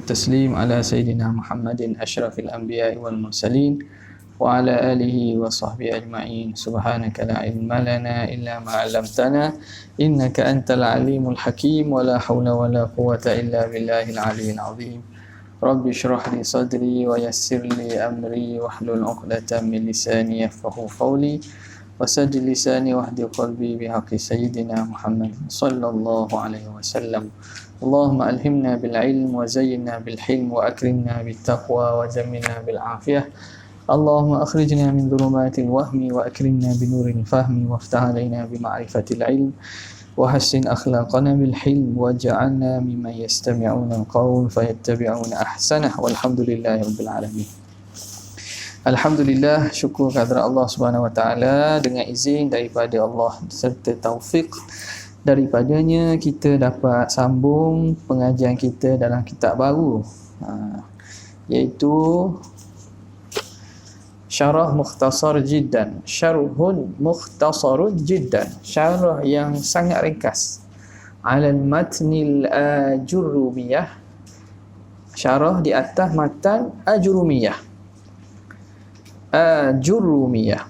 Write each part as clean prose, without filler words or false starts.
Taslim ala Sayyidina Muhammadin asyrafil anbiya'i wal mursalin wa ala alihi wa sahbihi ajma'in. Subhanaka la ilma lana illa ma 'allamtana innaka antal alimul hakim wa la hawla wa la quwwata illa billahil aliyyil azim. Rabbi shrah li sadri wa yassir li amri wahlul 'uqdatam min lisani yafqahu qawli wasaddid lisani wahdi qalbi bihaqqi Sayyidina Muhammad sallallahu alaihi wasallam. Allahumma alhimna bil ilm wa zayyinna bil hilm wa akrimna bit taqwa wa jammilna bil afiyah. Allahumma akhrijna min dhulumatil wahmi wa akrimna bi nuril fahmi waftah alaina bi ma'rifatil ilm wa hassin akhlaqana bil hilm waj'alna mimman yastami'una al-qawl fayattabi'una ahsanah. Walhamdulillahi rabbil alamin. Alhamdulillah, syukur kehadrat Allah Subhanahu wa taala, dengan izin daripada Allah serta taufik daripadanya kita dapat sambung pengajian kita dalam kitab baru, iaitu Syarah Mukhtasar Jiddan, Syarhun Mukhtasarun Jiddan, syarah yang sangat ringkas alal matnil Ajurumiyah, syarah di atas matan Ajurumiyah. Ajurumiyah.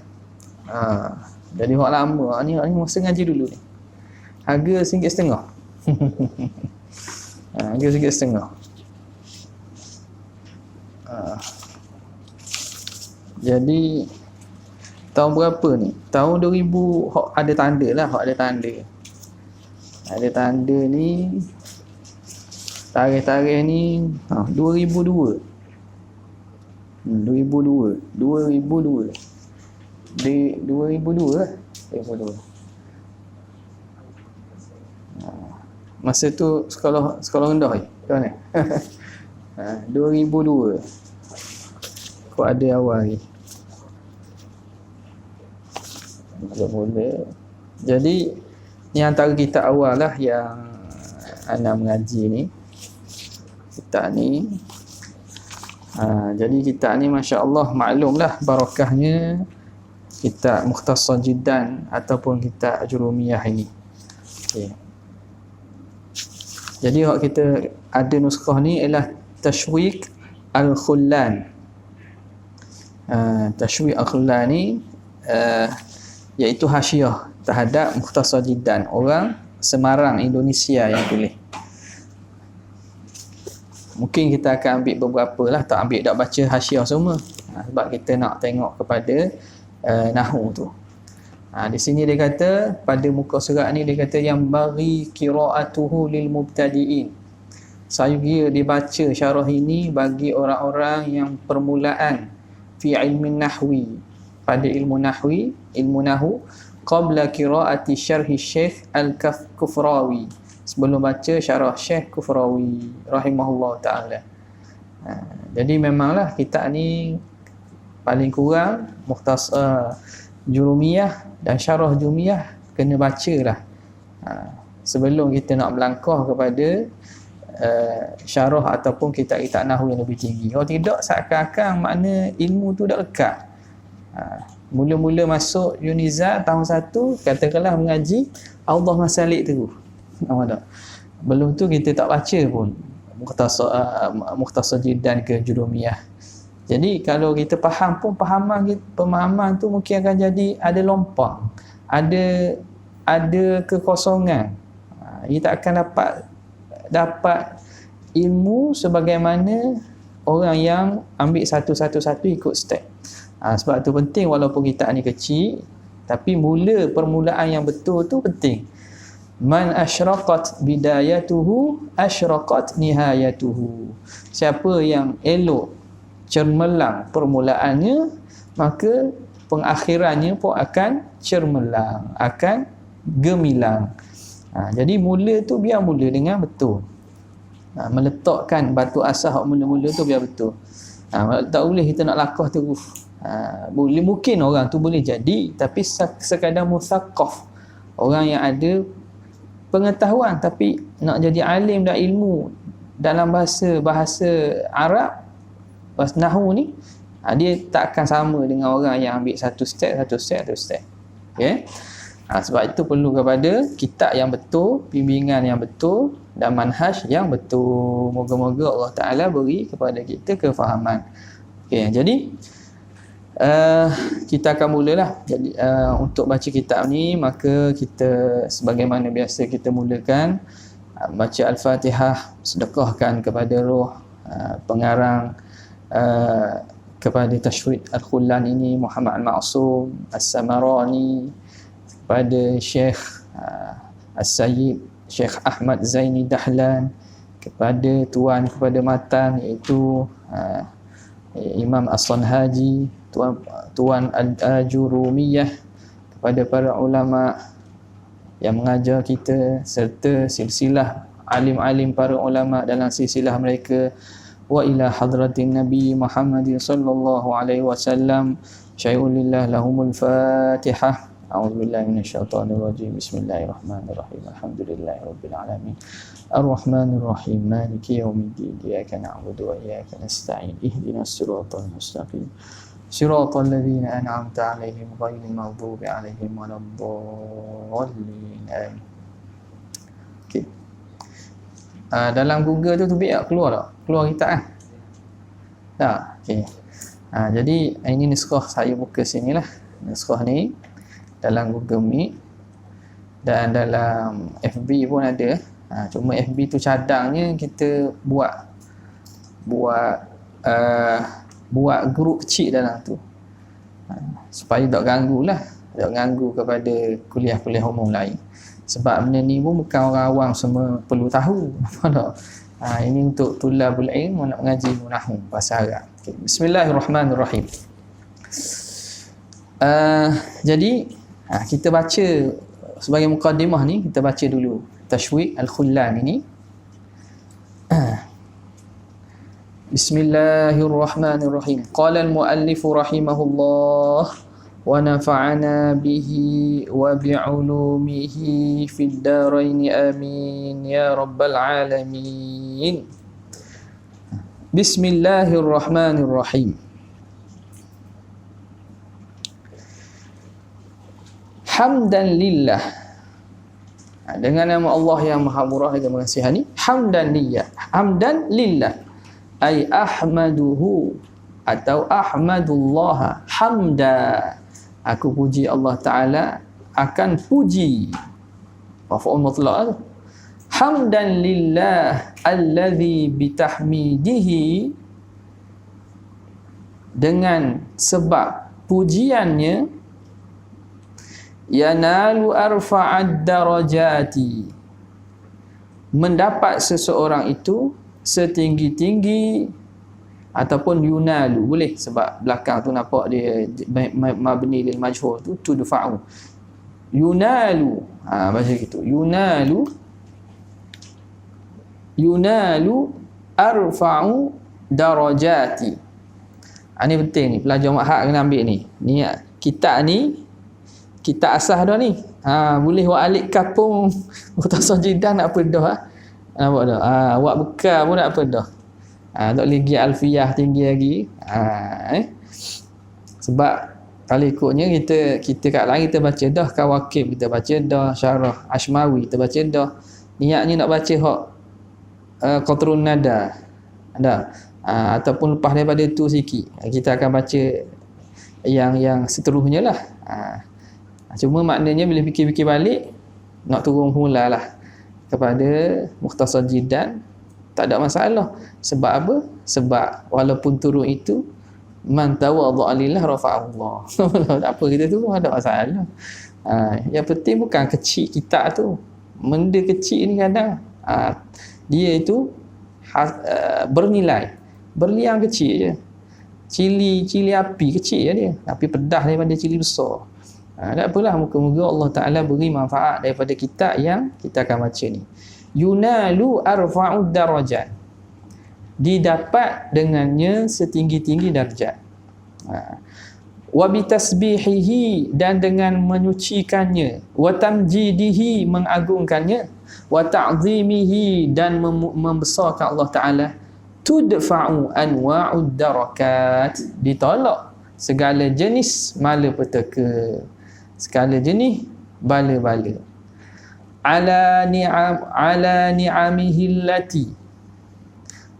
Jadi orang lama ni masa ngaji dulu ni. Harga RM1.50. Harga RM1.50. Jadi tahun berapa ni? Tahun 2000, hok ada tanda lah, hok ada tanda. Ada tanda ni, tarikh-tarikh ni 2002. 2002 lah. 2002. Masa tu sekolah rendah je. Macam mana? 2002. Kau ada awal ni. Tak boleh. Jadi ni antara kitab awal lah yang ana mengaji ni. Kitab ni. Jadi kitab ni masya-Allah maklumlah barakahnya kitab Mukhtasar Jiddan ataupun kitab Ajurumiyah ini. Okey. Jadi hak kita ada nuskah ni ialah Tashwiq Al-Khullan. Tashwiq Al-Khullan ni iaitu hasyiah terhadap Mukhtasar Jiddan, orang Semarang, Indonesia yang tulis. Mungkin kita akan ambil beberapa lah, tak ambil tak baca hasyiah semua, sebab kita nak tengok kepada nahwu tu. Di sini dia kata pada muka surat ni dia kata yang bagi qiraatuhu lil mubtadiin. Saya kira dibaca syarah ini bagi orang-orang yang permulaan fi ilmin nahwi, pada ilmu nahwi, ilmu nahwu, qabla qiraati syarhi Syekh Al-Kufrawi, sebelum baca syarah Syekh Kufrawi rahimahullah taala. Jadi memanglah kitab ni paling kurang Mukhtasar Jurumiyah dan Syarah Jurumiyah kena bacalah sebelum kita nak melangkah kepada syarah ataupun kitab-kitab nahwu yang lebih tinggi. Kalau tidak, seakan-akan makna ilmu tu dah lekat. Mula-mula masuk Uniza tahun 1, katakanlah mengaji Allah Masalik tu. Nampak tak? Belum tu kita tak baca pun Mukhtasar Jiddan ke Jurumiyah. Jadi kalau kita faham pun pemahaman tu mungkin akan jadi ada lompang, ada kekosongan. Kita akan dapat ilmu sebagaimana orang yang ambil satu-satu ikut step. Sebab tu penting, walaupun kita ni kecil, tapi permulaan yang betul tu penting. Man asyraqat bidayatuhu asyraqat nihayatuhu. Siapa yang elok cermelang permulaannya, maka pengakhirannya pun akan cermelang, akan gemilang. Jadi mula tu biar mula dengan betul. Meletakkan batu asas hak mula-mula tu biar betul. Tak boleh kita nak lakah terus. Boleh, mungkin orang tu boleh jadi, tapi sekadar musaqqaf, orang yang ada pengetahuan tapi nak jadi alim dan ilmu dalam bahasa Arab, bahasa nahwu ni, dia tak akan sama dengan orang yang ambil satu step. Okey. Sebab itu perlu kepada kitab yang betul, bimbingan yang betul, dan manhaj yang betul. Moga-moga Allah Ta'ala beri kepada kita kefahaman. Okay, jadi kita akan mulalah. Jadi untuk baca kitab ni, maka kita sebagaimana biasa kita mulakan baca Al-Fatihah, sedekahkan kepada roh pengarang kepada Tashwid Al-Khullan ini, Muhammad Al-Ma'sum As-Samarani, kepada Syekh As-Sayyid Syekh Ahmad Zaini Dahlan, kepada tuan kepada matan iaitu Imam As-Sanhaji, tuan Al-Jurumiyah, kepada para ulama yang mengajar kita, serta silsilah alim-alim para ulama dalam silsilah mereka, wa ila hadratin Nabi Muhammad sallallahu alaihi wasallam. Syai'ulillah lahumul Fatihah. A'udzubillahi minasyaitonir rajim. Bismillahirrahmanirrahim. Alhamdulillahirabbil alamin. Ar-Rahmanir Rahim. Maliki yaumiddin. Iyyaka na'budu wa iyyaka nasta'in. Ihdinas siratal mustaqim. Siratal ladzina an'amta 'alaihim ghairil maghdubi 'alaihim waladdallin. Amin. Okey. Dalam Google tu biar keluar tak? Keluar kita kan? Tak? Okey. Jadi ini nuskah saya buka sinilah. Nuskah ni dalam Google Meet dan dalam FB pun ada. Cuma FB tu cadangnya kita buat grup kecil dalam tu. Supaya tak ganggulah, tak ganggu kepada kuliah-kuliah umum lain. Sebab benda ni pun bukan orang awam semua perlu tahu. Ini untuk tulabul ilm nak mengaji nahwu bahasa Arab. Okay. Bismillahirrahmanirrahim. Jadi kita baca sebagai mukadimah ni, kita baca dulu Tashwid Al-Khullan ini. Bismillahirrahmanirrahim. Qala al-muallif rahimahullah wa nafa'ana bihi wa bi'ulumihi fid darain amin ya rabbal alamin. Bismillahirrahmanirrahim. Hamdan lillah. Dengan nama Allah yang Maha Murah dan Mengasihani. Hamdan lillah ay ahmaduhu atau ahmadullah hamda. Aku puji Allah Ta'ala akan puji. Maf'ul mutlaq tu. Hamdan lillah alladhi bitahmidihi, dengan sebab pujiannya yanalu arfa'ad darajati, mendapat seseorang itu setinggi-tinggi, ataupun yunalu boleh, sebab belakang tu nampak dia mabni lil majhul tu tudfa'u. Yunalu, baca gitu. Yunalu arfa'u darajati. Ini penting ni, pelajar mathak kena ambil ni. Ni kitab ni, kitab asas dah ni. Boleh buat alik kapung mutasah jidah nak pedah. Nampak dah. Buat bekal pun nak pedah. Tak boleh pergi alfiyah tinggi lagi. Sebab kalau ikutnya kita kat lain kita baca dah, Kawakib kita baca dah, Syarah Ashmawi kita baca dah. Niatnya nak baca hak Qatrun Nada. Ataupun lepas daripada tu sikit, kita akan baca yang seterusnya lah. Cuma maknanya bila fikir-fikir balik, nak turun pula lah kepada Mukhtasar Jidan, tak ada masalah. Sebab apa? Sebab walaupun turun itu, man tawadha'a lillah rafa'allah. Tak apa, kita turun ada masalah. Yang penting bukan kecil kitab tu. Benda kecil ni kadang dia itu bernilai. Berlian kecil je. Cili api kecil je dia. Tapi pedas daripada cili besar. Tak apalah, moga-moga Allah Ta'ala beri manfaat daripada kitab yang kita akan baca ni. Yunalu arfa'ud darajat, didapat dengannya setinggi-tinggi darjat. Wa bitasbihihi, dan dengan menyucikannya, wa tamjidihi, mengagungkannya, wa ta'zimihi, dan membesarkan Allah Ta'ala, tudfa'u anwa'ud darakat, ditolak segala jenis malapetaka, segala jenis bala-bala. ala ni'amihi allati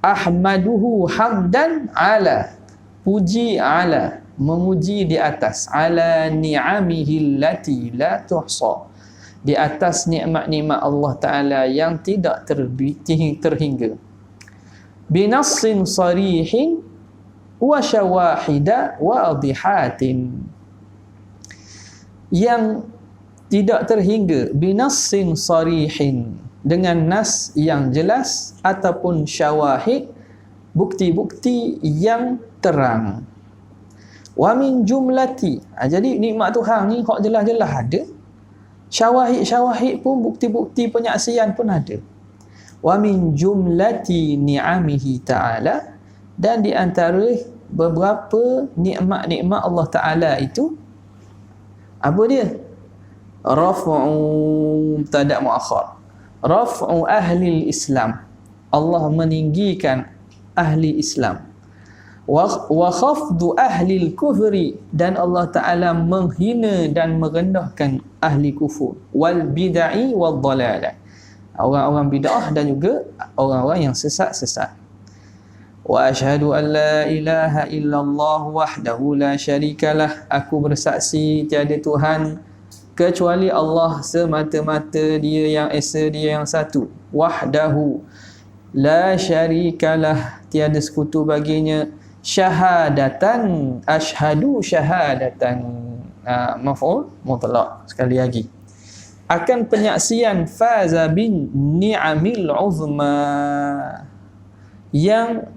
ahmaduhu hamdan ala, puji ala, memuji di atas, ala ni'amihi allati la tuhsa, di atas nikmat-nikmat Allah Ta'ala yang tidak terhingga. Binassin sarihin wa syawahida wa adihatin, yang tidak terhingga, binassin sarihin, dengan nas yang jelas, ataupun syawahid, bukti-bukti yang terang. Wa min jumlati, jadi nikmat Tuhan ni hak jelas-jelas ada, syawahid-syawahid pun, bukti-bukti penyaksian pun ada. Wa min jumlati ni'amihi ta'ala, dan di antara beberapa nikmat-nikmat Allah Ta'ala itu, apa dia? Raf'u mubtada' muakhar, raf'u ahli Islam, Allah meninggikan ahli Islam. Wa khafdu ahli kufri, dan Allah Ta'ala menghina dan merendahkan ahli kufur. Wal bid'ah wal dhalalah, orang-orang bid'ah dan juga orang-orang yang sesat-sesat. Wa asyhadu an la ilaha illallah wahdahu la syarikalah, aku bersaksi tiada Tuhan kecuali Allah semata-mata, dia yang esa, dia yang satu. Wahdahu la syarikalah, tiada sekutu baginya. Syahadatan, asyhadu syahadatan, maf'ul mutlaq, sekali lagi, akan penyaksian faza bin ni'amil uzma, yang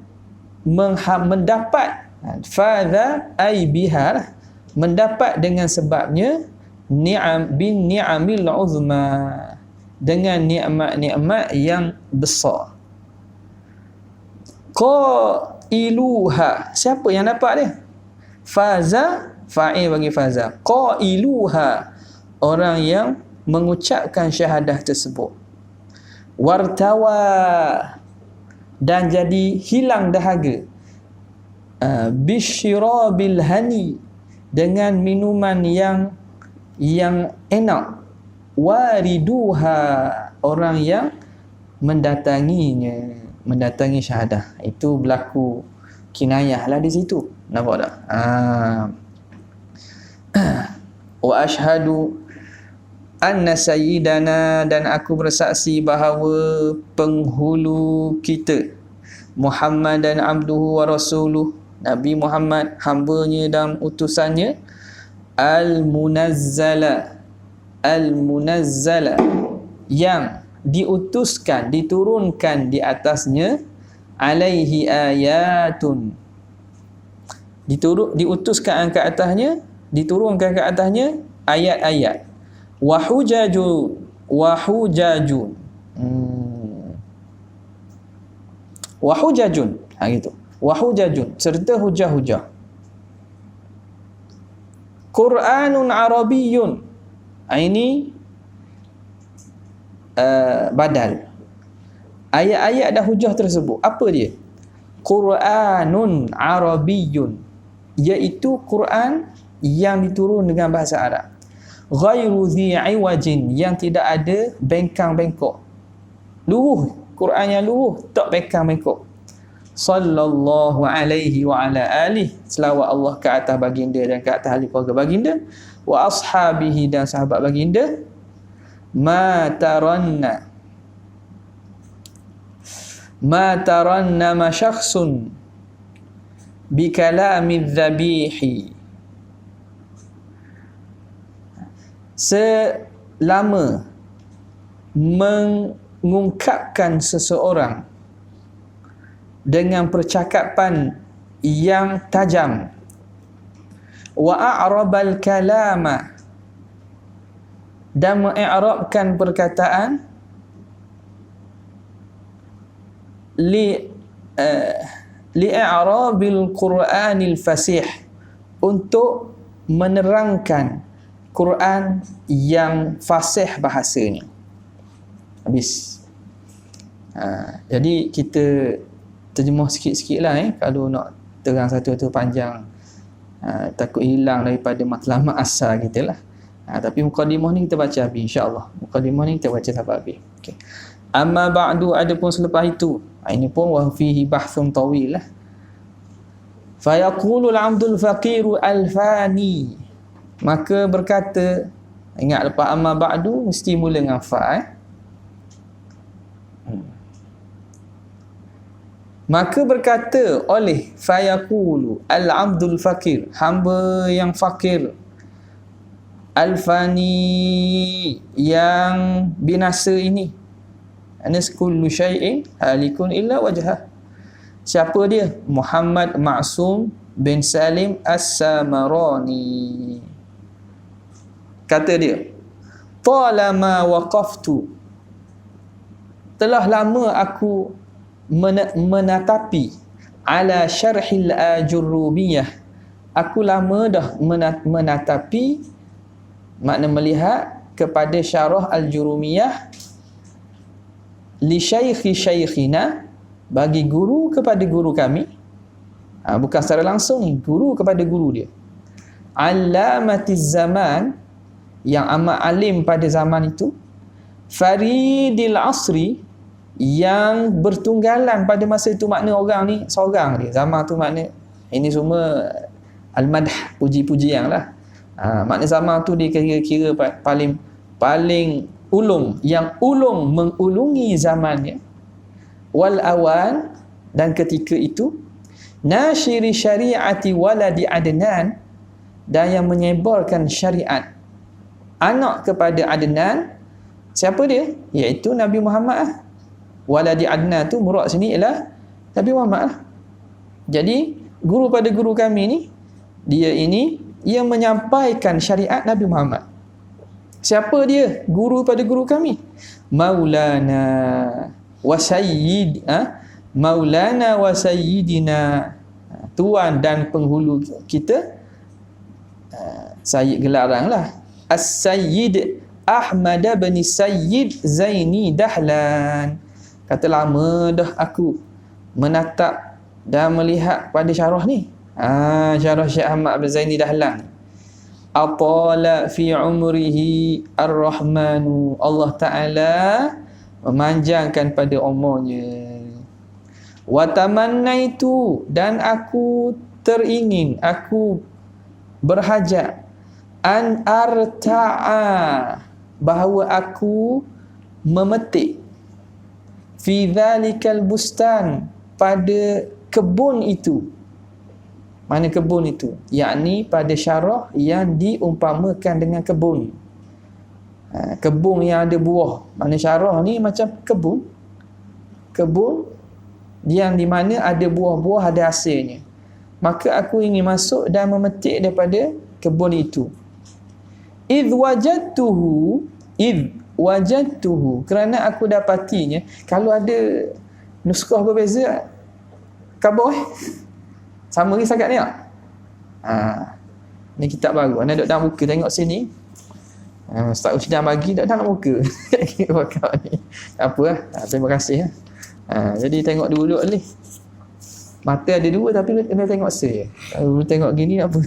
mendapat, faza ay biha, mendapat dengan sebabnya, ni'am bin ni'amil uzma, dengan nikmat-nikmat yang besar. Qailuha, siapa yang dapat dia? Faza, fa'il bagi faza. Qailuha, orang yang mengucapkan syahadah tersebut. Wartawa, dan jadi hilang dahaga. Bisyirabil hani, dengan minuman yang enak. Wariduha, orang yang mendatanginya, mendatangi syahadah. Itu berlaku kinayah lah di situ, nampak tak? Wa asyhadu anna sayyidana, dan aku bersaksi bahawa penghulu kita, Muhammad dan abduhu wa rasuluh, Nabi Muhammad hambanya dan utusannya, al-munazzala, yang diutuskan, diturunkan di atasnya, alaihi ayatun, diutuskan ke atasnya, diturunkan ke atasnya ayat-ayat. Wahujajun, wahujajun, gitu. Wahujajun, serta hujah-hujah. Qur'anun Arabiyyun, ini badal. Ayat-ayat dan hujah tersebut, apa dia? Qur'anun Arabiyyun, iaitu Quran yang diturun dengan bahasa Arab. Ghairu dhi'iwajin, yang tidak ada bengkang-bengkok. Luruh, Quran yang luruh, tak bengkang-bengkok. Sallallahu alaihi wa ala alihi, selawat Allah ke atas baginda dan ke atas ahli keluarga baginda, wa ashabihi, dan sahabat baginda. Ma taranna ma syakhsun bi kalami dhabihi, selama mengungkapkan seseorang dengan percakapan yang tajam, wa a'rabal kalama, dan mengi'rabkan perkataan, li'a'rabil Qur'anil fasih, untuk menerangkan Quran yang fasih bahasanya. Habis. Jadi kita terjemah sikit-sikit lah kalau nak terang satu-satu panjang, takut hilang daripada matlamat asal kita lah. Tapi muqaddimah ni kita baca habis insya-Allah. Muqaddimah ni kita baca sampai habis. Okey. Amma ba'du, adapun selepas itu, ini pun wa fihi bahthun tawil lah. Fa yaqulu al-'abdul faqiru al-fani. Maka berkata, ingat lepas amma ba'du mesti mula dengan fa. Maka berkata oleh fa yaqulu al-'abdul faqir, hamba yang fakir, al-fani, yang binasa ini, anas kullu syai'in halikun illa wajhah. Siapa dia? Muhammad Ma'sum bin Salim As-Samarani. Kata dia, talama waqaftu, telah lama aku menatapi ala syarhil ajurrumiyah, aku lama dah menatapi, makna melihat kepada syarah al-jurumiyah, li syaikhi-syaikhina, bagi guru kepada guru kami. Bukan secara langsung ni, guru kepada guru dia, allamatiz zaman, yang amat alim pada zaman itu, faridil asri, yang bertunggalan pada masa itu. Makna orang ni seorang dia, zaman tu makna ini semua al-madh, puji-pujian lah. Makna zaman tu dia kira-kira paling ulung, yang ulung mengulungi zamannya. Wal awan, dan ketika itu, nasyiri syariati waladi Adnan, dan yang menyebarkan syariat anak kepada Adnan. Siapa dia? Iaitu Nabi Muhammad lah. Waladi Adnan tu murad sini ialah Nabi Muhammad lah. Jadi guru pada guru kami ni, dia ini yang menyampaikan syariat Nabi Muhammad. Siapa dia? Guru pada guru kami, Maulana wa Sayyid, Maulana wa Sayyidina, tuan dan penghulu kita, Sayyid gelaran lah, As-Sayyid Ahmad bin Sayyid Zaini Dahlan. Kata lama dah aku menatap dan melihat pada syarah ni, syarah Syekh Ahmad bin Zaini Dahlan. Atala fi umrihi ar-Rahmanu, Allah Ta'ala memanjangkan pada umurnya. Wa tamannaitu, dan aku teringin, aku berhajat, an arta'a, bahawa aku memetik, fi dhalikal bustan, pada kebun itu. Mana kebun itu? Yakni pada syarah yang diumpamakan dengan kebun. Kebun yang ada buah. Mana syarah ni macam kebun. Kebun yang di mana ada buah-buah, ada hasilnya. Maka aku ingin masuk dan memetik daripada kebun itu. Idh wajadtuhu, kerana aku dapatinya. Kalau ada nuskah berbeza, khabar sama lagi sangat ni tak? Ni kitab baru, anda duduk dalam muka, tengok sini. Ustaz Usdan bagi duduk dalam muka. Ni apa lah, terima kasih. Jadi tengok dulu ni. Mata ada dua tapi kena tengok saya. Kalau tengok gini apa?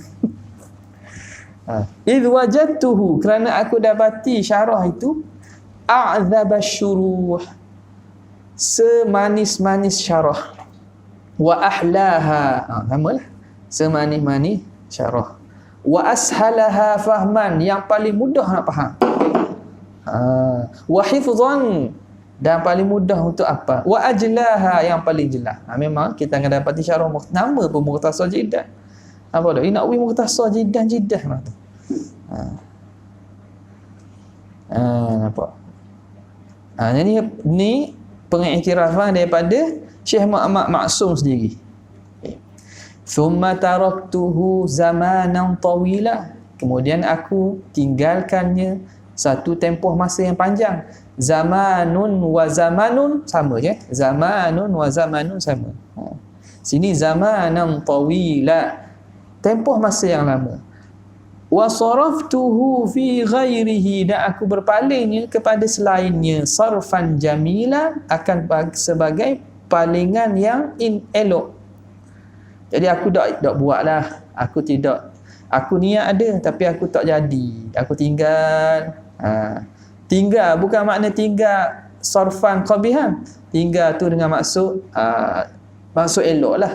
Idh wajadtuhu, kerana aku dapati syarah itu, a'dhabasyuruh, semanis-manis syarah, wa ahlaha, samalah, semanis-manis syarah, wa ashalaha fahman, yang paling mudah nak faham, wa hifzan, dan paling mudah untuk apa, wa ajlaha, yang paling jelas. Memang kita akan dapati syarah nama pun Mukhtasar Jiddan. Apa dah? Nak wi Mukhtasar Jiddan lah tu. Nampak? Jadi ni pengiktirafan daripada Syekh Muhammad Ma'sum sendiri. Thumma taraktuhu zamanan tawila, kemudian aku tinggalkannya satu tempoh masa yang panjang. Zamanun wa zamanun sama je. Zamanun wa zamanun sama. Sini zamanan tawila, tempoh masa yang lama. Wa saraftuhu fi ghairihi, dan aku berpalingnya kepada selainnya, sarfan jamila, akan sebagai palingan yang elok. Jadi aku tak buatlah, aku tidak Aku niat ada tapi aku tak jadi. Aku tinggal. Tinggal bukan makna tinggal sarfan qabihan. Tinggal tu dengan maksud maksud elok lah.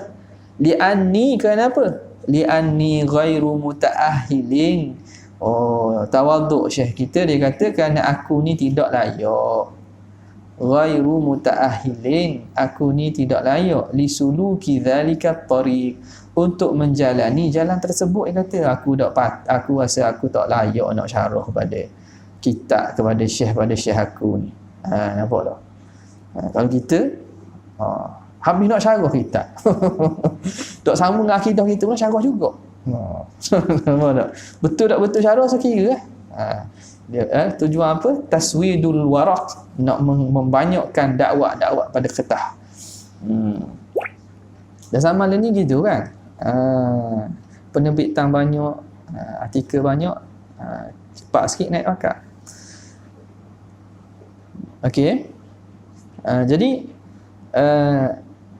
Li'anni kenapa? Li'anni ghairu muta'ahilin. Tawaduk syekh kita, dia kata kerana aku ni tidak layak. Ghairu muta'ahilin, aku ni tidak layak lisuluki dzalika tariq, untuk menjalani jalan tersebut. Dia kata aku rasa aku tak layak nak syarah kepada kitab, kepada syekh aku ni. Nampak tak? Kalau kita habis nak syarah kitab tak sama dengan akidah kita pun syarah juga. Nampak tak? Betul tak betul syarah saya kira tujuan apa? Taswidul waraq, nak membanyakkan dakwah pada kertas. Dan sama ni gitu kan. Penerbitan banyak, artikel banyak, cepat sikit naik akak. Okey. Jadi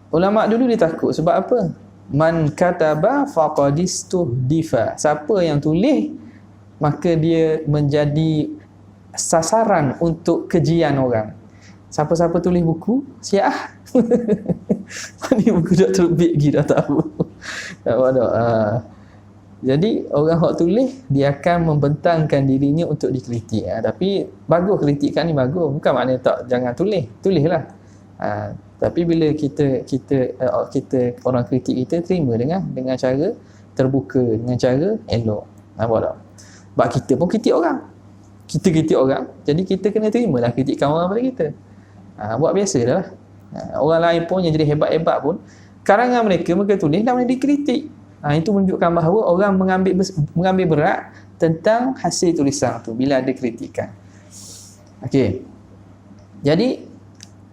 ulama dulu dia takut sebab apa? Man kataba faqadistuhdifa. Siapa yang tulis maka dia menjadi sasaran untuk kejian orang. Siapa-siapa tulis buku, siap. Ni buku dah terbit lagi dah tahu. Jadi orang yang tulis dia akan membentangkan dirinya untuk dikritik. Tapi bagus, kritikan ni bagus. Bukan maknanya tak jangan tulislah. Tapi bila kita orang kritik kita terima dengan cara terbuka, dengan cara elok. Nampak tak? Sebab kita pun kritik orang. Kita kritik orang, jadi kita kena terimalah kritikan orang pada kita. Buat biasa dah lah. Orang lain pun yang jadi hebat-hebat pun, karangan mereka tulis dan mereka dikritik. Itu menunjukkan bahawa orang mengambil berat tentang hasil tulisan tu bila ada kritikan. Okey. Jadi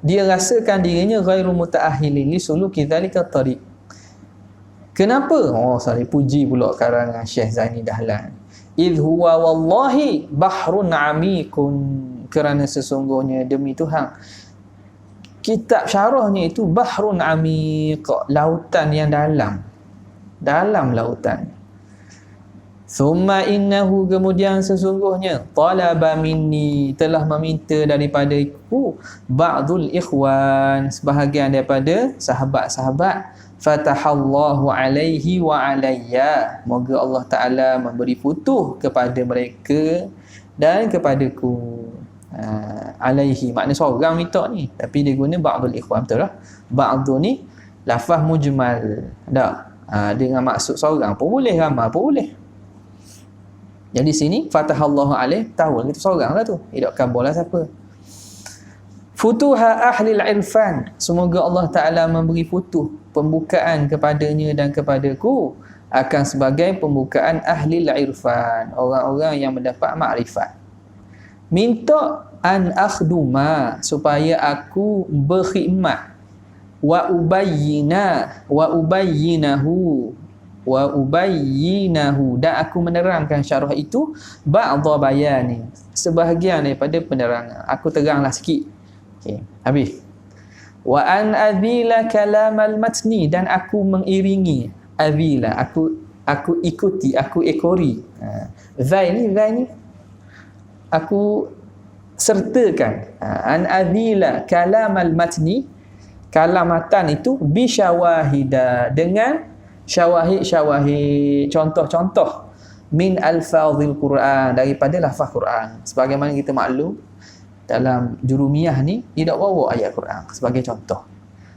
dia rasakan dirinya ghairu muta'ahhilin li suluki dzalika tariq. Kenapa? Saya puji pula karangan Syekh Zaini Dahlan. Idh huwa wallahi bahrun amikun, kerana sesungguhnya demi Tuhan kitab syarahnya itu bahrun amiq, lautan yang dalam lautan. Thumma innahu, kemudian sesungguhnya talaba minni, telah meminta daripada aku ba'dul ikhwan, sebahagian daripada sahabat-sahabat, fatahallahu alaihi wa alayya, moga Allah Ta'ala memberi futuh kepada mereka dan kepadaku. Alaihi makna seorang minta ni, tapi dia guna ba'dul ikhwan, betul lah. Ba'du ni lafaz mujmal tak? Dengan maksud seorang pun boleh, ramai pun boleh. Jadi sini fatahallahu alaih, tahu kita seorang lah tu, tidak kabul lah siapa. Futuha ahli al-irfan, semoga Allah Ta'ala memberi futuh, pembukaan kepadanya dan kepadaku akan sebagai pembukaan ahli al-irfan, orang-orang yang mendapat makrifat. Minta an akhduma, supaya aku berkhidmat, wa ubayyinahu, dan aku menerangkan syarah itu, ba'dha bayani, sebahagian daripada penerangan, aku teranglah sikit. Okey, habis. Wa an adhila kalamal matni, dan aku mengiringi, adhila, aku ikuti, aku ekori. Zai ni aku sertakan. An adhila kalamal matni, kalam matan itu bisyawahida, dengan syawahid, contoh-contoh, min alfazil Quran, daripada lafaz Quran. Sebagaimana kita maklum dalam jurumiyah ni tidak bawa ayat Quran sebagai contoh.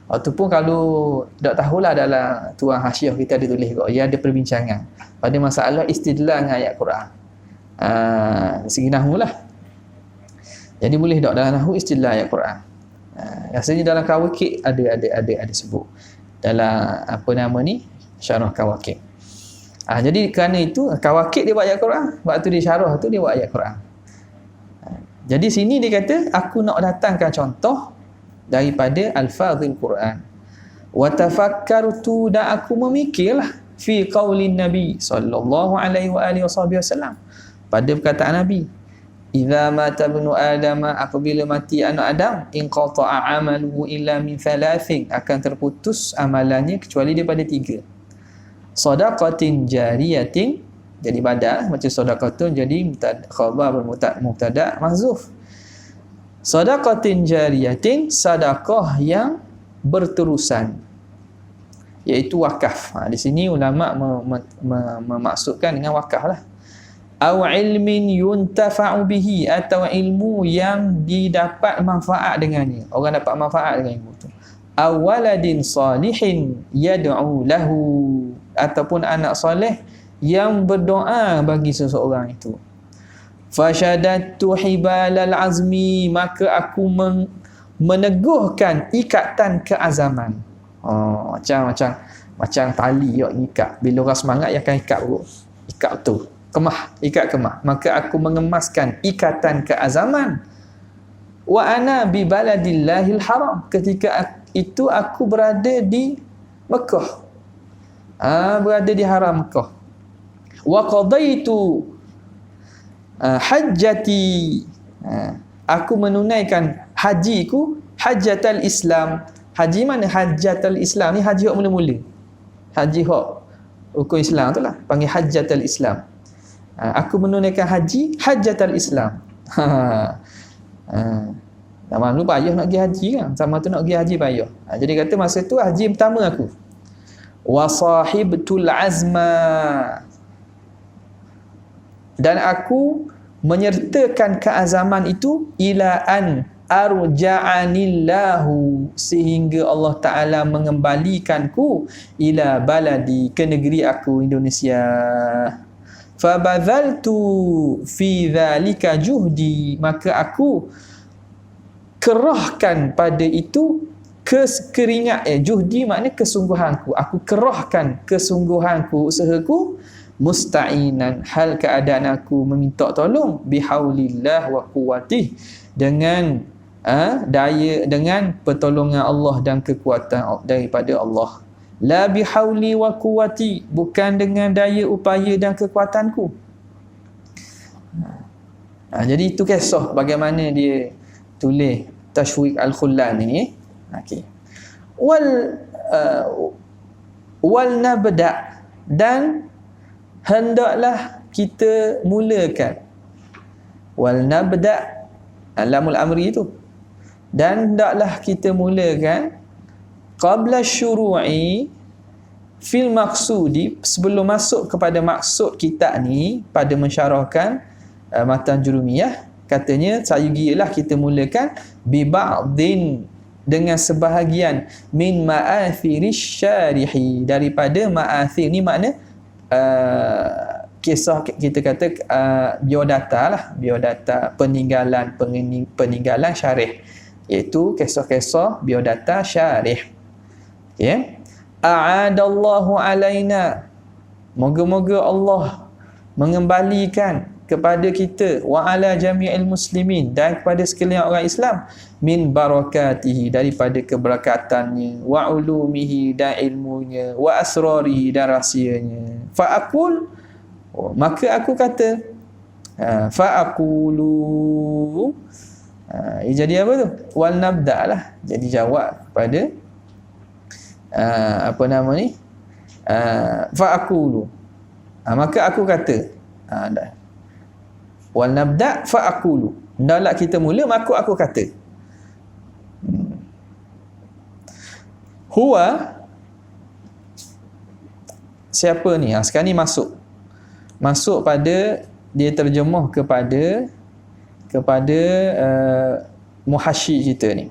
Ataupun kalau tak tahulah dalam tuan hasyiah kita ada tulis juga, ia ada perbincangan pada masalah istidlal dengan ayat Quran. Segi nahwu lah. Jadi boleh tak dalam nahwu istidlal ayat Quran? Rasanya dalam kawakib ada sebut. Dalam apa nama ni? Syarah kawakib. Jadi kerana itu kawakib dia buat ayat Quran, waktu dia syarah tu dia buat ayat Quran. Jadi sini dia kata aku nak datangkan contoh daripada alfazil Quran. Wa tafakkartu, dan aku memikirlah fi qaulin Nabi sallallahu alaihi wa alihi wasallam, pada perkataan Nabi, idza mata ibnu adam, apabila mati anak Adam, inqata'a amaluhu illa min thalathin, akan terputus amalannya kecuali daripada 3. Sadaqatin jariyatin, jadi badal macam sadaqatun jadi khabar mubtada mahzuf. Sadaqatin jariyatin, sedekah yang berterusan, iaitu wakaf. Di sini ulama memaksudkan dengan wakaf lah. Aw ilmin yuntafa'u bihi, atau ilmu yang didapat manfaat dengannya, orang dapat manfaat dengan ilmu tu. Aw waladin salihin yad'u lahu, ataupun anak soleh yang berdoa bagi seseorang itu. Fashadattu hibalal azmi, maka aku meneguhkan ikatan keazaman. Macam tali yang ikat. Bila orang semangat yang akan ikat tu. Ikat kemah. Maka aku mengemaskan ikatan keazaman. Wa ana bi baladillahil haram. Ketika itu aku berada di Mekah. Berada di haram Mekah. Wa qadaitu hajjati, aku menunaikan hajiku, hajjatal Islam. Haji mana? Hajjatal Islam ni haji hak mula-mula. Haji hak rukun Islam tu lah, panggil hajjatal Islam. Aku menunaikan haji hajjatal Islam. Sama lu payah nak pergi haji kan? Sama tu nak pergi haji payah. Jadi kata masa tu haji pertama aku. Wa sahibtul azma, dan aku menyertakan keazaman itu ila an arja'anillahu, sehingga Allah Ta'ala mengembalikanku ila baladi, ke negeri aku Indonesia. Fabadhaltu fi dhalika juhdi, maka aku kerahkan pada itu keringat. Juhdi maknanya kesungguhanku. Aku kerahkan kesungguhanku, usahaku, musta'inan, hal keadaan aku meminta tolong, bihaulillah wa quwwatih, dengan daya, dengan pertolongan Allah dan kekuatan daripada Allah. La bihauli wa quwwati, bukan dengan daya upaya dan kekuatanku. Jadi itu kisah bagaimana dia tulis Tashwiq Al-Khullan ni. Okey. Wal nabda, dan hendaklah kita mulakan. Wal nabda, lamul amri itu. Dan hendaklah kita mulakan qabla syuru'i fil maqsudi, sebelum masuk kepada maksud kita ni pada mensyarahkan matan jurumiyah. Katanya sayugilah kita mulakan bi ba'din, dengan sebahagian, min ma'athirish syarihi, daripada ma'athir ni makna kisah, kita kata biodata lah, biodata peninggalan syarih, iaitu kisah-kisah biodata syarih. Okay. A'adallahu alaina, moga-moga Allah mengembalikan kepada kita, wa ala jami'il muslimin, dan kepada sekalian orang Islam, min barakatihi, daripada keberakatannya, wa ulumihi, dan ilmunya, wa asrarihi, dan rahsianya. Fa'akul, maka aku kata, fa'akulu, jadi apa tu? Wal nabda lah, jadi jawab kepada apa nama ni, fa'akulu, maka aku kata, dah. Wal nabda fa'akulu, hendaklah kita mula, maka aku kata. Huwa, siapa ni? Sekarang ni masuk pada, dia terjemah kepada muhasyi kita ni.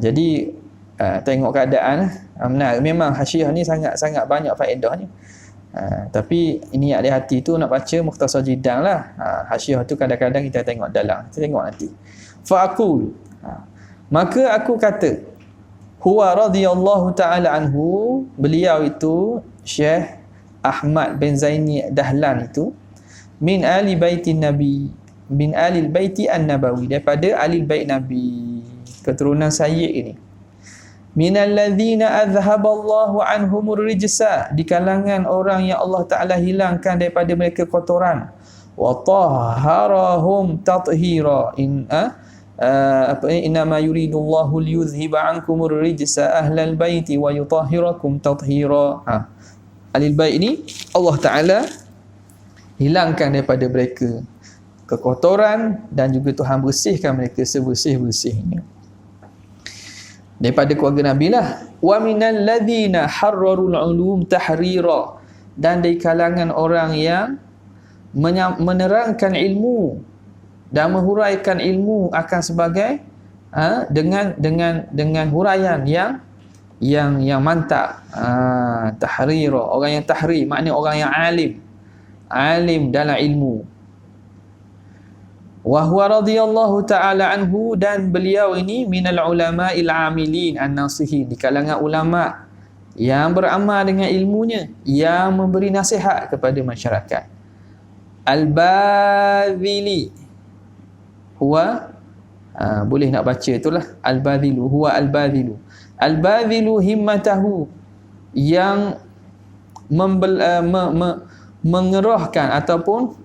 Jadi tengok keadaan. Benar, memang hasyiah ni sangat banyak faedahnya. Tapi ini ada hati tu nak baca Mukhtasar Jidang lah. Hasyiah tu kadang-kadang kita tengok dalam. Kita tengok nanti. Fa'akul, maka aku kata, huwa radhiyallahu ta'ala anhu, beliau itu Syekh Ahmad bin Zaini Dahlan itu, min ali baitin nabi, min alil baiti an-nabawi, daripada alil bait Nabi, keturunan Sayyid ini. Minal ladzina azhaballahu anhumur rijsa, di kalangan orang yang Allah Ta'ala hilangkan daripada mereka kotoran. Wa tahharahum tathira, innama yuridullahu liyuzhiba ankumur rijsa ahlal baiti wa yutahhirakum tathira. Alil bait ini Allah Ta'ala hilangkan daripada mereka kekotoran, dan juga Tuhan bersihkan mereka sebersih-bersihnya. Daripada keluarga Nabi lah. Wa minal ladzina harrarul ulum tahrira, dan dari kalangan orang yang menerangkan ilmu dan menghuraikan ilmu akan sebagai dengan huraian yang mantap. Tahrira, orang yang tahrir maknanya orang yang alim dalam ilmu. Wa huwa radhiyallahu ta'ala anhu, dan beliau ini minal ulama'il amilin an-nasihin, di kalangan ulama yang beramal dengan ilmunya, yang memberi nasihat kepada masyarakat. Al-Badhili huwa boleh nak baca itulah Al-Badhilu, huwa Al-Badhilu. Al-Badhilu himmatahu, yang mengerahkan ataupun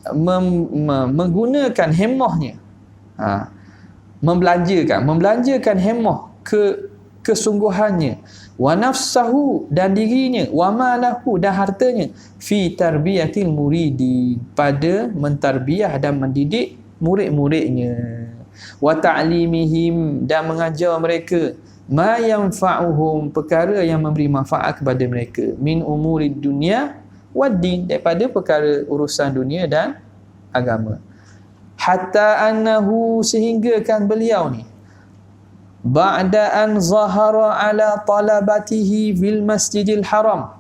menggunakan hemahnya, membelanjakan hemah kesungguhannya, wa nafsahu, dan dirinya, wa malahu, dan hartanya, fi tarbiyatil muridin, pada mentarbiah dan mendidik murid-muridnya, wa ta'limihim, dan mengajar mereka, ma yanfa'uhum, perkara yang memberi manfaat kepada mereka, min umurid dunia waddin, daripada perkara urusan dunia dan agama. Hatta annahu, sehingga kan beliau ni, ba'da an zahara ala talabatihi fil masjidil haram,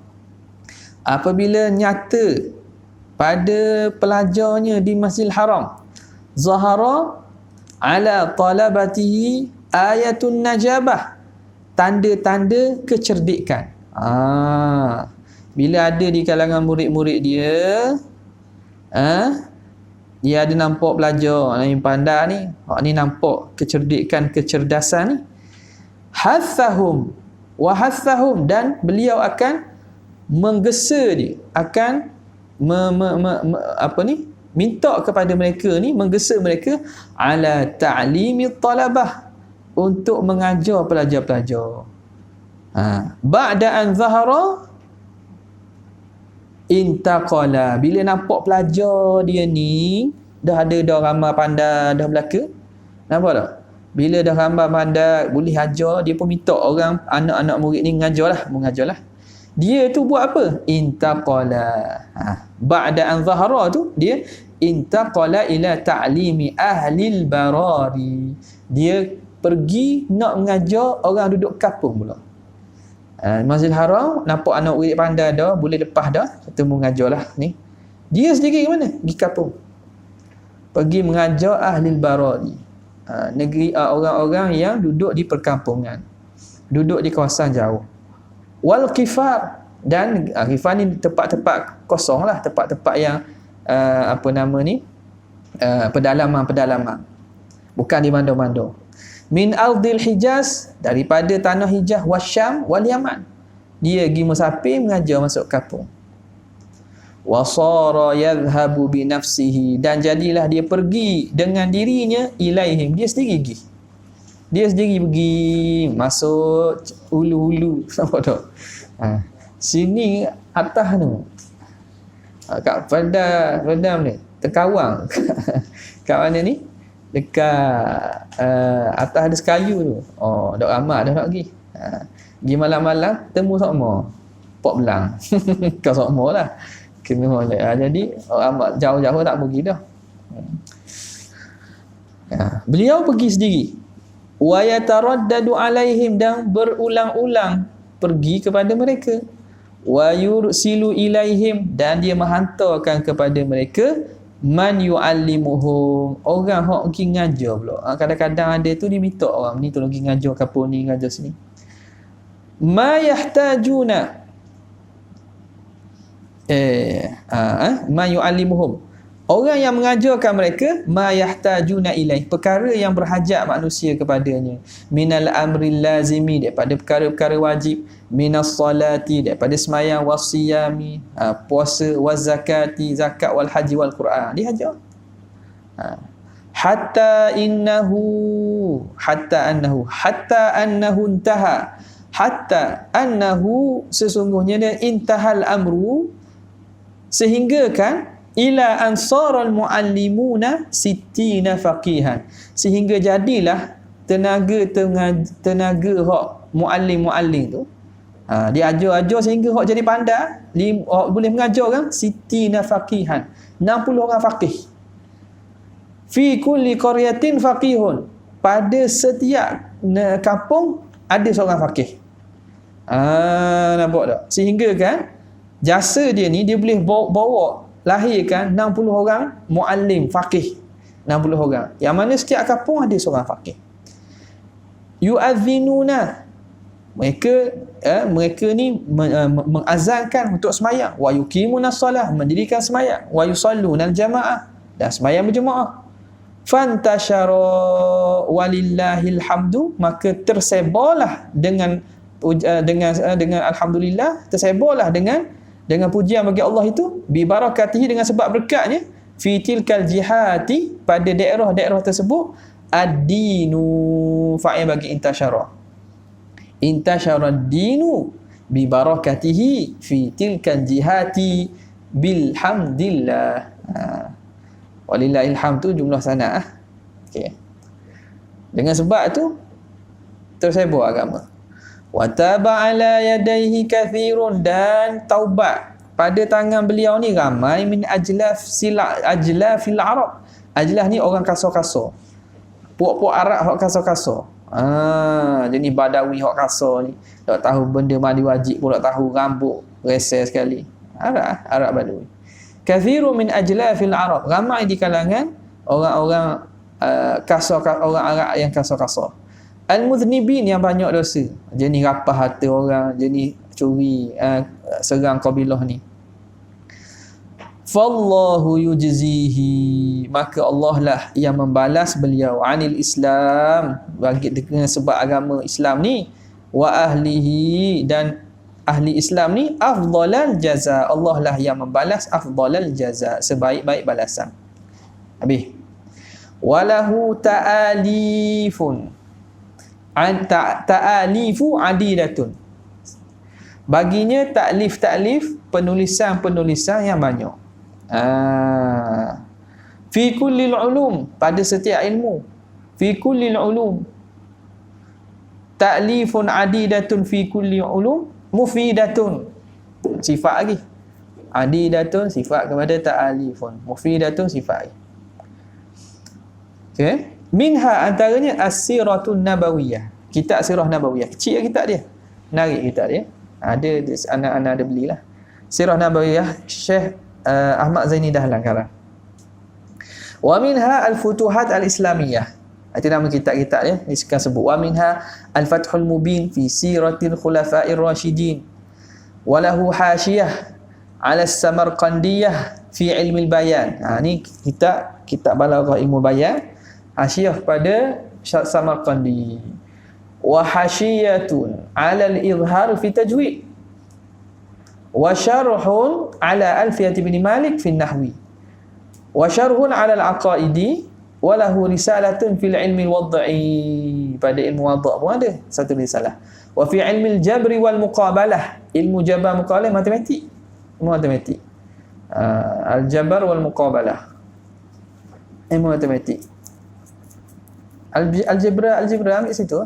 apabila nyata pada pelajarnya di Masjidil Haram, zahara ala talabatihi ayatun najabah, tanda-tanda kecerdikan. Bila ada di kalangan murid-murid dia, dia ada nampak pelajar yang pandai ni, ni nampak kecerdasan ni, hathahum wa hathahum, dan beliau akan menggesa dia, akan minta kepada mereka ni, menggesa mereka ala ta'limi talabah, untuk mengajar pelajar-pelajar. Ba'da an zahara intaqala, bila nampak pelajar dia ni dah ramai pandai dah belaka, nampak tak? Bila dah ramai pandai boleh ajar, dia pun minta orang anak-anak murid ni mengajarlah. Dia tu buat apa? Intaqala. Ba'da an zahara tu dia intaqala ila ta'limi ahlil barari, dia pergi nak mengajar orang duduk kampung pula. Masjidil Haram, nampak anak murid pandai dah, boleh lepas dah, kata mengajarlah ni. Dia sendiri ke mana? Di kampung. Pergi mengajar ahlil barari, negeri orang-orang yang duduk di perkampungan, duduk di kawasan jauh. Wal qifar, dan qifar ni tempat-tempat kosong lah, tempat-tempat yang pedalaman, bukan di mandor-mandor. Min ardil Hijaz, daripada tanah Hijaz, wasyam wal Yaman, dia pergi musafir mengajar masuk kampung. Wasara yadhhabu bi nafsihi, dan jadilah dia pergi dengan dirinya, ilaihim, dia sendiri pergi masuk hulu-hulu, nampak tak? Sini atas tu, kat Padam ni, Terkawang kat mana ni, dekat atas ada sekayu tu. Dak ramai dah nak pergi. Pergi malam-malam temu sokmo pok belang. Kau sokmo lah. Kena molek. Jadi orang jauh-jauh tak pergi dah. Beliau pergi sendiri. Wa yataraddadu alaihim, dan berulang-ulang pergi kepada mereka. Wa yursilu ilaihim, dan dia menghantarkan kepada mereka man yu'allimuhum, orang hok pergi ngajar pula. Kadang-kadang ada tu dia minta orang ni tolong pergi ngajar kampung ni, ngajar sini. Ma yahtajuna ma yu'allimuhum, orang yang mengajarkan mereka, ma yahtajuna ilaih, perkara yang berhajat manusia kepadanya, minal amril lazimi, daripada perkara-perkara wajib, minas salati, daripada semayang, wasiyami, puasa, wazakati, zakat, wal haji, wal Quran, dihajar. Hatta annahu intaha, hatta annahu, sesungguhnya dia, intahal amru, Sehingga kan ila ansaral muallimuna sittina faqihan, sehingga jadilah tenaga hak muallim tu, dia ajar sehingga hak jadi pandai, boleh mengajar kan, sittina faqihan, 60 orang faqih. Fi kulli qaryatin faqihun, pada setiap kampung ada seorang faqih. Nampak tak? Sehingga kan jasa dia ni, dia boleh bawa lahirkan 60 orang muallim faqih, 60 orang, yang mana setiap kampung ada seorang faqih. Yu'adzinuna, mereka ni mengazankan untuk semayang, wa yuqimuna shalah, mendirikan semayang, wa yusalluna al-jamaah, dan semayang berjemaah. Fantashara walillahil hamdu, maka tersebarlah dengan alhamdulillah, tersebarlah dengan pujian bagi Allah itu, bi barakatihi, dengan sebab berkatnya, fi tilkal jihati, pada daerah-daerah tersebut, ad-dinu, fa'il bagi intasyara ad-dinu bi barakatihi fi tilkal jihati bilhamdillah. Walillahil hamd tu jumlah sanad. Okey. Dengan sebab tu tersebar agama. Wa taba ala yadayhi kathirun, dan taubat pada tangan beliau ni ramai, min ajlafil Arab. Ajlaf ni orang kasar-kasar, puak-puak Arab hak kasar-kasar. Jadi Badawi hak kasar ni, tak tahu benda mandi wajib pun tak tahu, rambut resel sekali. Arab Badawi. Kathirun min ajlafil Arab, ramai di kalangan orang-orang kasar, orang Arab yang kasar-kasar. Al-mudhnibin, yang banyak dosa, jenis rapah harta orang, jenis curi, serang kabilah ni. Fallahu yujzihi, maka Allah lah yang membalas beliau, anil Islam, bagi dengan sebab agama Islam ni, wa ahlihi, dan ahli Islam ni, afdalal jaza, Allah lah yang membalas afdalal jaza, sebaik-baik balasan. Habis. Walahu ta'alifun, ta'alifu adidatun, baginya taklif penulisan yang banyak. Fi kullil ulum, pada setiap ilmu, fi kullil ulum, ta'lifun adidatun fi kulli ulum, mufidatun, sifat lagi, adidatun sifat kepada ta'alifun, mufidatun sifat. Okey, minha antaranya as-siratun nabawiyah, kitab sirah nabawiyah, kecil kitab dia, menarik kitab dia. Ada anak-anak ada belilah. Sirah nabawiyah Syekh Ahmad Zaini Dahlan karang. Wa minha al-futuhat al-islamiyah, itu nama kitab-kitab dia, ni sekarang sebut. Wa minha al-fathul mubin fi siratil khulafa'ir rasyidin, wa lahu hasyiyah ala as-samarqandiyah fi ilmi al-bayan. Ni kitab balaghah ilmu bayan, hasyiyah pada Samarqandi. Wa hasyiyatun ala al-izhar fi tajwid, wa syarhun ala alfiyati bin Malik fi nahwi, wa syarhun ala al-aqaidi, wa lahu risalatun fil ilmi al-wad'i, pada ilmu wadha' pun ada satu risalah. Wa fi ilmi al-jabri wal muqabalah, ilmu jabar muqabalah, matematik, al-jabar wal muqabalah, ilmu matematik. Algebra ambil situ.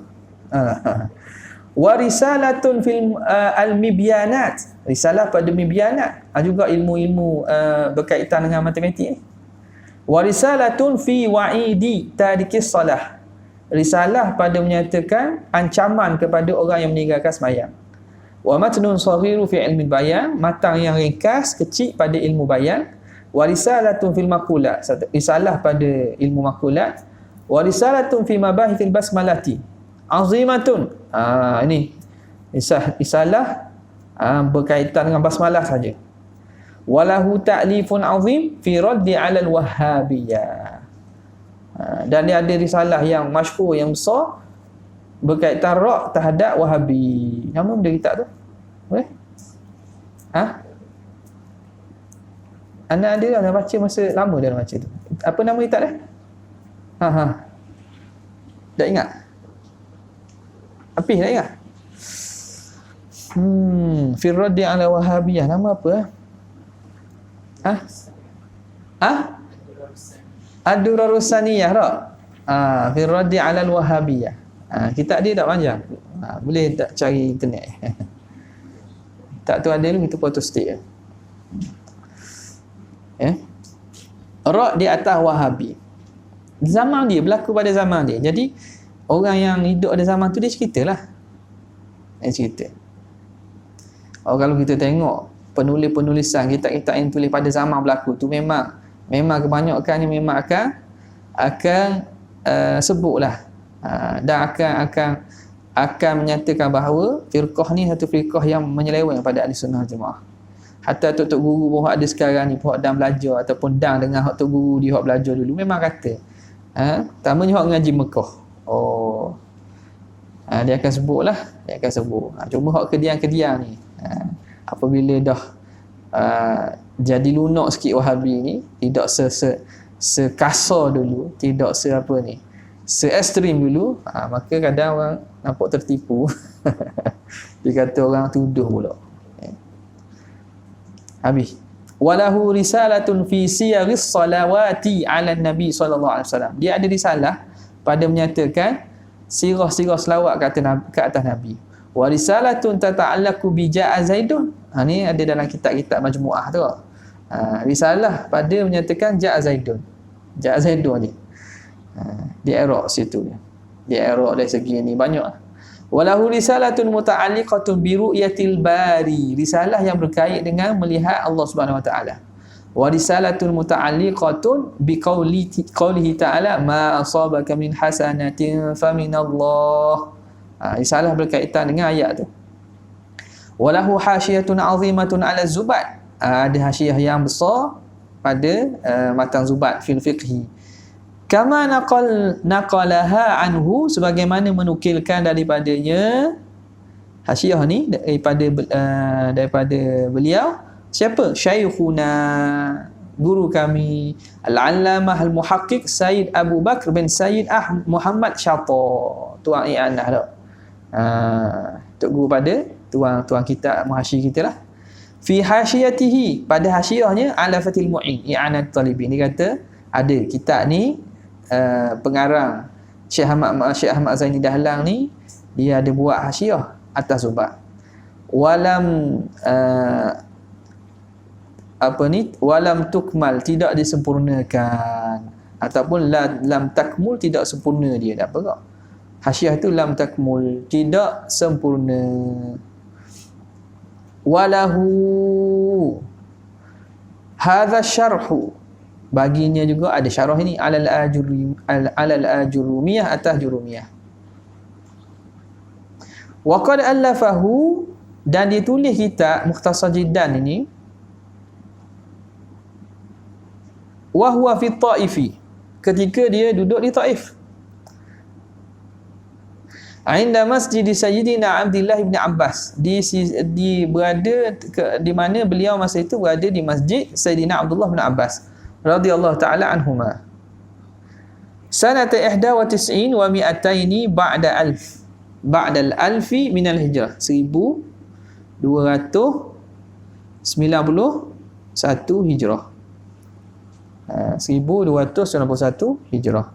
Wa risalatun fil al-mibyanat, risalah pada mibyanat, juga ilmu-ilmu berkaitan dengan matematik. Wa risalatun fi wa'idi tarikis salah, risalah pada menyatakan ancaman kepada orang yang meninggalkan sembahyang. Wa matnun saghiru fi ilmi bayan, matang yang ringkas kecil pada ilmu bayan. Wa risalatun fil maqulat, risalah pada ilmu maqulat. Wa risalatun fi mabahithil basmalati azimatun, ini risalah berkaitan dengan basmalah saja. Walahu ta'lifun azim fi raddi 'ala al-wahhabiyah, dan dia ada risalah yang masyhur, yang besar, berkaitan rad terhadap Wahabi. Nama benda kitab tu boleh? Anak ada dah baca, masa lama dah baca tu. Apa nama kitab dia? Tak ingat? Habis tak ingat? Fi raddi 'ala Wahabiyah, nama apa? Ha? Ha? Ad-Durarus Saniyah tak? Fi raddi 'ala al-Wahabiyah. Kitab dia tak panjang. Boleh tak cari internet. Tak tu ada ni, kita photostat. Ra' di atas Wahabi. Zaman dia, berlaku pada zaman dia. Jadi orang yang hidup pada zaman tu dia ceritalah. Dia cerita. Kalau kita tengok penulisan kitab-kitab yang tulis pada zaman berlaku tu, memang kebanyakannya memang akan sebutlah, dan akan menyatakan bahawa firqah ni satu firqah yang menyeleweng pada ahli sunnah jemaah. Hatta tok guru pun ada sekarang ni pun dan belajar ataupun dan dengan hak tok guru dia hak belajar dulu memang kata tamanya hak ngaji Mekah. Dia akan sebutlah, cuma hak kedian-kedian ni apabila dah jadi lunak sikit Wahabi ni, tidak sekasar dulu, tidak se-ekstrim dulu, maka kadang orang nampak tertipu. Dia kata orang tuduh pula. Habis. Walahu risalatun fi siyaghis salawati 'ala nabi sallallahu alaihi wasallam. Dia ada risalah pada menyatakan sirah-sirah selawat ke atas Nabi. Wa risalatun tata'allaqu bi ja'a Zaidun. Ni ada dalam kitab-kitab majmu'ah tu. Risalah pada menyatakan ja'a Zaidun. Ja'a Zaidun ni. Di Iraq situ. Di Iraq dari segi ni banyak. Walahu risalatun muta'alliqatun bi ru'yatil bari. Risalah yang berkait dengan melihat Allah Subhanahu wa taala. Wa risalatun muta'alliqatun bi qaulihi ta'ala ma asabaka min hasanatin faminallah. Risalah berkaitan dengan ayat tu. Walahu hasyiyatun 'azimatun 'ala Zubat. Ada hasyiyah yang besar pada matan Zubat fil fiqhi. Kama naqalaha anhu, sebagaimana menukilkan daripadanya hasyiyah ni daripada beliau. Siapa? Syaikhuna, guru kami, Al-Allamah Al-Muhaqqiq Sayyid Abu Bakr bin Sayyid Muhammad Syata, tuan i'anah tak? Tok guru pada tuan kita, muhasyi kita lah. Fi hasyiyatihi, pada hasyiyahnya ala Fathil Mu'in i'anat talibin. Dia kata ada kitab ni, pengarang Syekh Ahmad Zaini Dahlan ni, dia ada buat hasyiyah atas Zubat. Walam tukmal, tidak disempurnakan, ataupun lam takmul, tidak sempurna dia. Tak apa kok. Hasyiyah tu lam takmul, tidak sempurna. Walahu hadza syarhu, baginya juga ada syarah ini alal ajurumiyah, atas jurumiyah. Wa qad allafahu, dan ditulis kitab Mukhtasar Jiddan ini, wa huwa fi Taifi, ketika dia duduk di Taif, inda masjid Sayyidina Abdullah bin Abbas, berada di mana beliau masa itu berada di masjid Sayyidina Abdullah bin Abbas radhiyallahu taala anhuma. Sanata 91 wa 200 ba'da al-alfi min al-hijrah, 1291 hijrah. 1291 hijrah.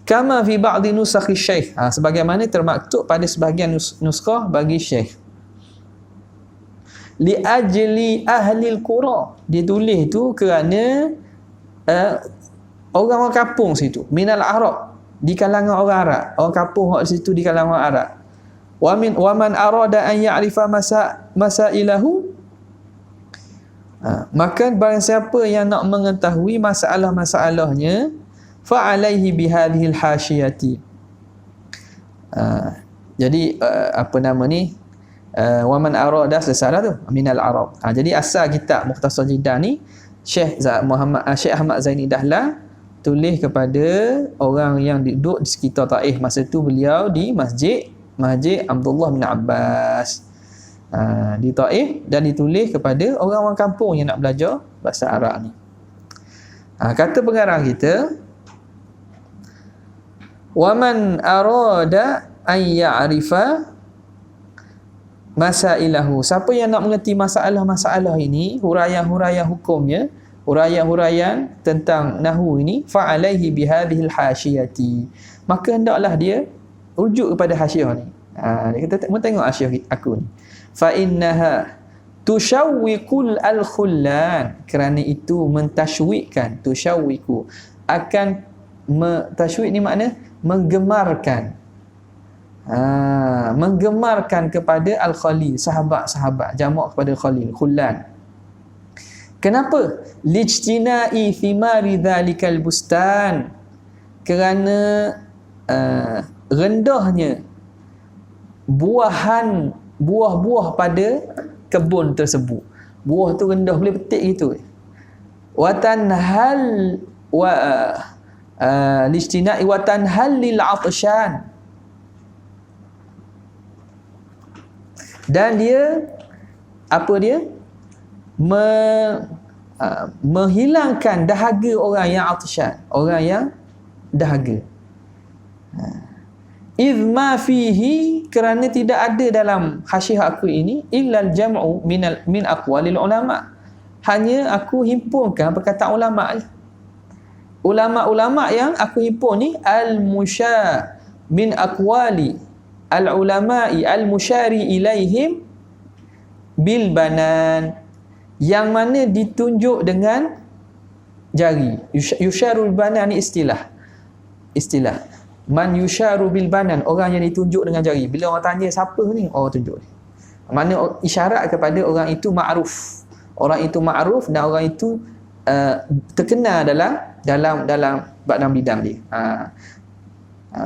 Kama fi ba'di nusakh syekh, sebagaimana termaktub pada sebahagian nuskah bagi syekh. Li ajli ahli al-qura, dia tulis tu kerana orang-orang kampung situ, minal Arab, di kalangan orang Arab, orang kampung hak situ di kalangan orang Arab. Wa man arada an ya'rifa masailahu, maka barang siapa yang nak mengetahui masalah-masalahnya, fa alaihi bihadhil hasyiyati. Jadi apa nama ni, wa man arada, selesai tu minal Arab. Jadi asal kitab Mukhtasar Jiddan ni Syekh Ahmad Zaini Dahlan tulis kepada orang yang duduk di sekitar Taif masa tu. Beliau di masjid Abdullah bin Abbas di Taif, dan ditulis kepada orang-orang kampung yang nak belajar bahasa Arab ni. Kata pengarang kita, wa man arada an ya'rifa masailahu. Siapa yang nak mengerti masalah-masalah ini, huraian-huraian hukumnya, huraian-huraian tentang nahwu ini, fa alaihi bihadhil hasyiyati. Maka hendaklah dia rujuk kepada hasyiah ni. Dia kata, "Mu tengok hasyiah aku ni. Fa innaha tushawwiqul al-khullan." Kerana itu mentashwiqkan, tushawwiqu akan tashwiq ni makna menggemarkan. Menggemarkan kepada al-khalil, sahabat-sahabat, jamak kepada khalil, khullan. Kenapa? Lijtina'i thimari dhalikal bustan. Kerana rendahnya buah-buah pada kebun tersebut. Buah tu rendah, boleh petik gitu. Wa tanhal wa lijtina'i wa tanhal lil 'atshan. Dan dia menghilangkan dahaga orang yang atsyan, orang yang dahaga. Idh ma fihi, kerana tidak ada dalam hasyiah aku ini illal jam'u min aqwalil ulama. Hanya aku himpunkan perkataan ulama je. Ulama-ulama yang aku himpun ni al-musya min aqwali al-ulama'i al-musyari ilaihim bil banan, yang mana ditunjuk dengan jari. Yusyarul banan ni istilah man yusyaru bil banan, orang yang ditunjuk dengan jari. Bila orang tanya siapa ni, orang tunjuk ni. Mana isyarat kepada orang itu ma'ruf. Orang itu ma'ruf dan orang itu terkenal dalam bidang dia.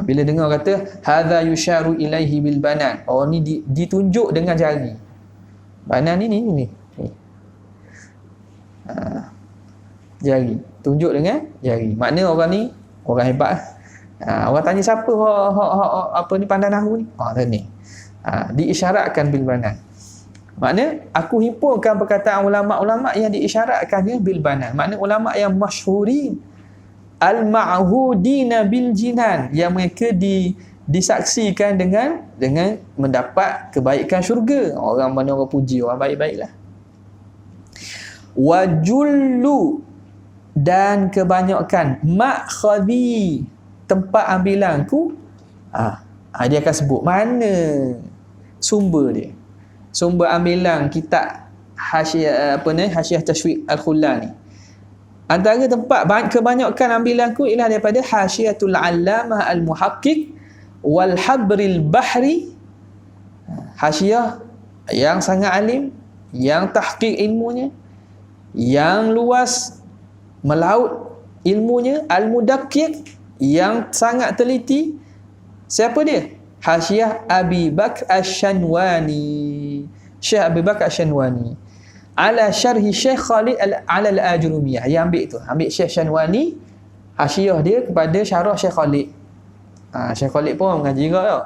Bila dengar kata hadza yusyaru ilaihi bil banan, orang ni ditunjuk dengan jari. Banan ni. Jari, tunjuk dengan jari. Makna orang ni orang hebat. Orang tanya siapa apa ni pandai nahwu ni? Ni. Diisyaratkan bil banan. Makna aku himpunkan perkataan ulama-ulama yang diisyaratkannya bil banan. Makna ulama yang masyhurin, al-ma'hudina bil jinan, yang mereka disaksikan dengan mendapat kebaikan syurga. Orang mana orang puji, orang baik-baiklah. Wa jullu, dan kebanyakan ma'khadhi, tempat ambilanku. Dia akan sebut mana sumber dia. Sumber ambilan kitab hasyiah tashwiq al-khullan ni. Antara tempat kebanyakan ambilanku ialah daripada Hasyiatul 'Allamah al-Muhaqqiq wal Habril Bahri. Hasyiah yang sangat alim, yang tahqiq ilmunya, yang luas melaut ilmunya, al-Mudaqqiq, yang sangat teliti. Siapa dia? Hasyiah Abi Bakr Asy-Syanwani. Syekh Abi Bakr Asy-Syanwani ala syarhi Syekh Khalid ala al-Ajrumiyah. Yang ambil Syekh Syanwani, hasyiah dia kepada syarah Syekh Khalid. Syekh Khalid pun mengaji juga tau.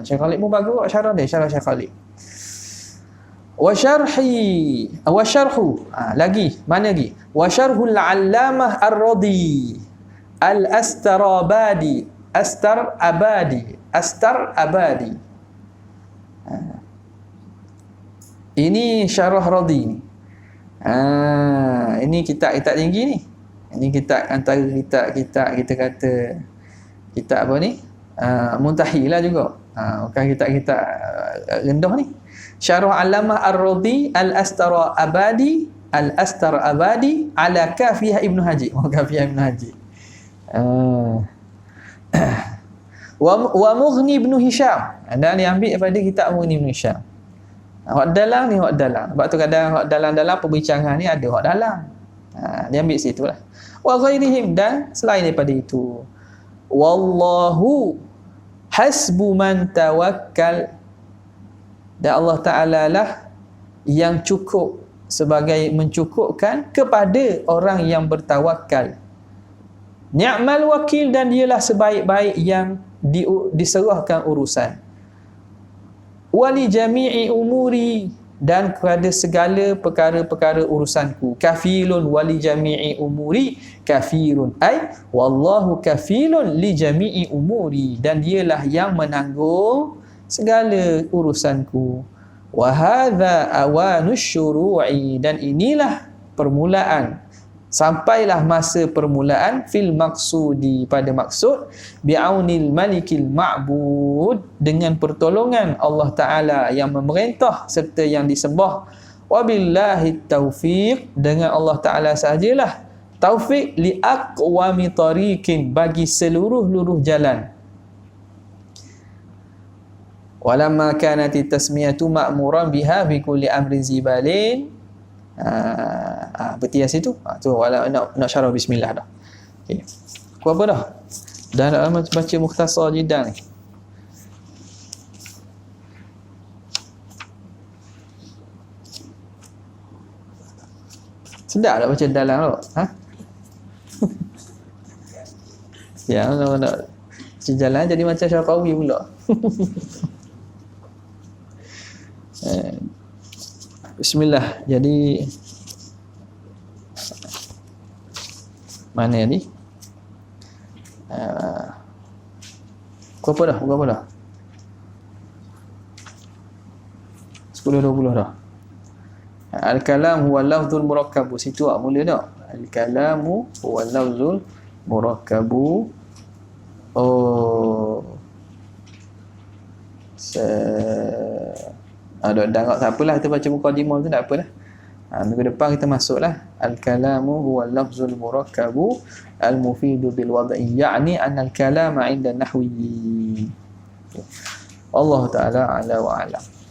Syekh Khalid pun bagus syarah dia, syarah Syekh Khalid. Wa syarhu lagi, mana lagi? Wa syarhul 'Allamah ar-Radi al-Astarabadi. Ini syarah Radi ni. Ini kitab tinggi ni. Ini kitab antara kitab kita kata kitab apa ni? Muntahi lah juga. Bukan kitab rendah ni. Syarah Allamah Ar-Radi Al-Astarabadi ala Kafiyah Ibn Haji. Kafiyah Ibn Haji. Wa Mughni Ibn Hisham. Dan diambil daripada kitab Mughni Ibn Hisham. Hak dalam ni, hak dalam. Sebab tu kadang hak dalam perbincangan ni ada hak dalam. Dia ambil situ lah. Wa ghairihim, dan selain daripada itu. Wallahu hasbu man tawakkal. Dan Allah Ta'ala lah yang cukup sebagai mencukupkan kepada orang yang bertawakal. Ni'mal wakil, dan dialah sebaik-baik yang diserahkan urusan. Wali jami'i umuri, dan kepada segala perkara-perkara urusanku. Kafilun wali jami'i umuri kafirun, ay wallahu kafilun li jami'i umuri, dan dialah yang menanggung segala urusanku. Wa hadza awanus syuru'i, dan inilah permulaan, sampailah masa permulaan fil maqsudi, pada maksud, bi'aunil malikil ma'bud, dengan pertolongan Allah Ta'ala yang memerintah serta yang disembah, wabillahi taufiq, dengan Allah Ta'ala sahajalah taufik, li aqwami tariqin, bagi seluruh jalan. Walamma kanati tasmiyatu ma'muran biha fi kulli amrin zibalin. Berarti yang situ tu wala nak syarah bismillah dah. Okey. Ku apa dah? Dah nak baca mukhtasar jiddan ni. Sedap tak baca dalam tu? Ha? Ya, nak jalan jadi macam Syafawi pula. Bismillah. Jadi mana ni? Berapa dah? 10-20 dah. Al-kalam huwa lafzul murakkabu. Situ mula dah. Al-kalamu huwa lafzul murakkabu. Oh. Dah tak apalah, kita baca mukadimah tu tak apalah. Minggu depan kita masuklah al-kalamu huwa lafzul murakkabu al-mufidu bil wad'i, ya'ni anna al-kalama 'inda nahwi. Allah Ta'ala ala wa alam.